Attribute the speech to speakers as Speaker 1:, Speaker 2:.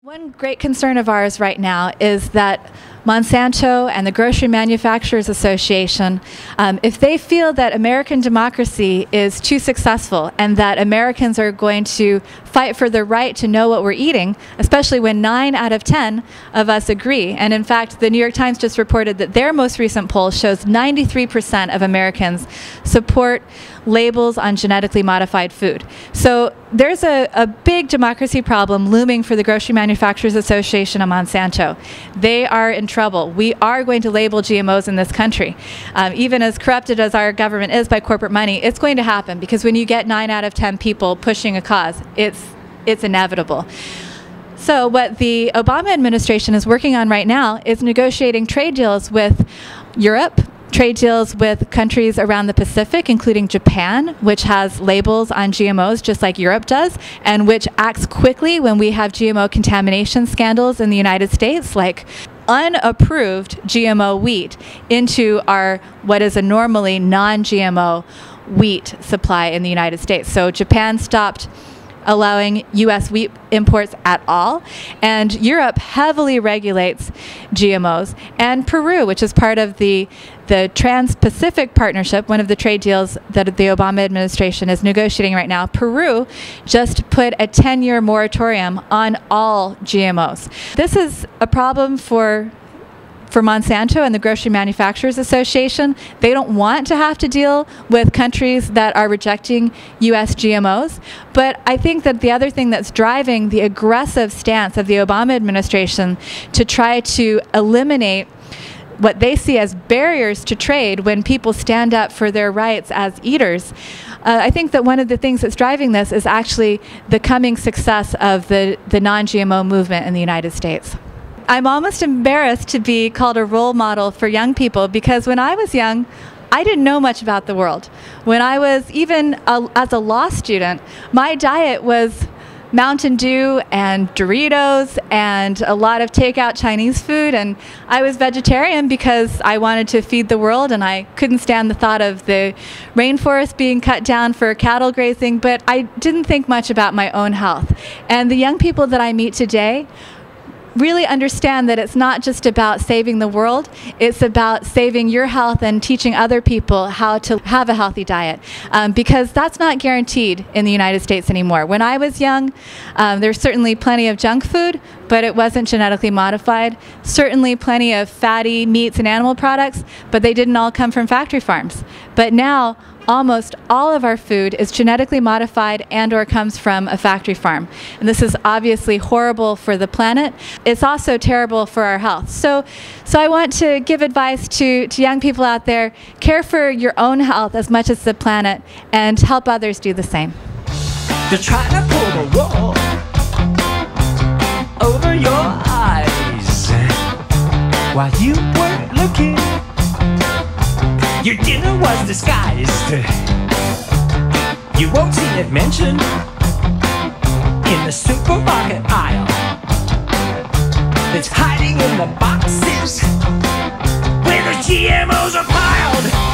Speaker 1: One great concern of ours right now is that Monsanto and the Grocery Manufacturers Association, if they feel that American democracy is too successful and that Americans are going to fight for the right to know what we're eating, especially when 9 out of 10 of us agree. And in fact, the New York Times just reported that their most recent poll shows 93% of Americans support labels on genetically modified food. So there's a big democracy problem looming for the Grocery Manufacturers Association and Monsanto. They are in trouble. We are going to label GMOs in this country. Even as corrupted as our government is by corporate money, it's going to happen because when you get 9 out of 10 people pushing a cause, it's inevitable. So what the Obama administration is working on right now is negotiating trade deals with Europe, trade deals with countries around the Pacific, including Japan, which has labels on GMOs just like Europe does, and which acts quickly when we have GMO contamination scandals in the United States, like unapproved GMO wheat into our what is a normally non-GMO wheat supply in the United States. So Japan stopped allowing U.S. wheat imports at all, and Europe heavily regulates GMOs, and Peru, which is part of the Trans-Pacific Partnership, one of the trade deals that the Obama administration is negotiating right now. Peru just put a 10-year moratorium on all GMOs. This is a problem for Monsanto and the Grocery Manufacturers Association. They don't want to have to deal with countries that are rejecting U.S. GMOs. But I think that the other thing that's driving the aggressive stance of the Obama administration to try to eliminate what they see as barriers to trade when people stand up for their rights as eaters, I think that one of the things that's driving this is actually the coming success of the non-GMO movement in the United States. I'm almost embarrassed to be called a role model for young people because when I was young, I didn't know much about the world. When I was as a law student, my diet was Mountain Dew and Doritos and a lot of takeout Chinese food, and I was vegetarian because I wanted to feed the world and I couldn't stand the thought of the rainforest being cut down for cattle grazing, but I didn't think much about my own health. And the young people that I meet today really understand that it's not just about saving the world, it's about saving your health and teaching other people how to have a healthy diet, because that's not guaranteed in the United States anymore. When I was young, there's certainly plenty of junk food, but it wasn't genetically modified. Certainly plenty of fatty meats and animal products, but they didn't all come from factory farms. But now, almost all of our food is genetically modified and or comes from a factory farm. And this is obviously horrible for the planet. It's also terrible for our health. So I want to give advice to young people out there, care for your own health as much as the planet and help others do the same.
Speaker 2: They're trying to pull the wool over your eyes while you weren't looking. Your dinner was disguised. You won't see it mentioned in the supermarket aisle. It's hiding in the boxes where the GMOs are piled.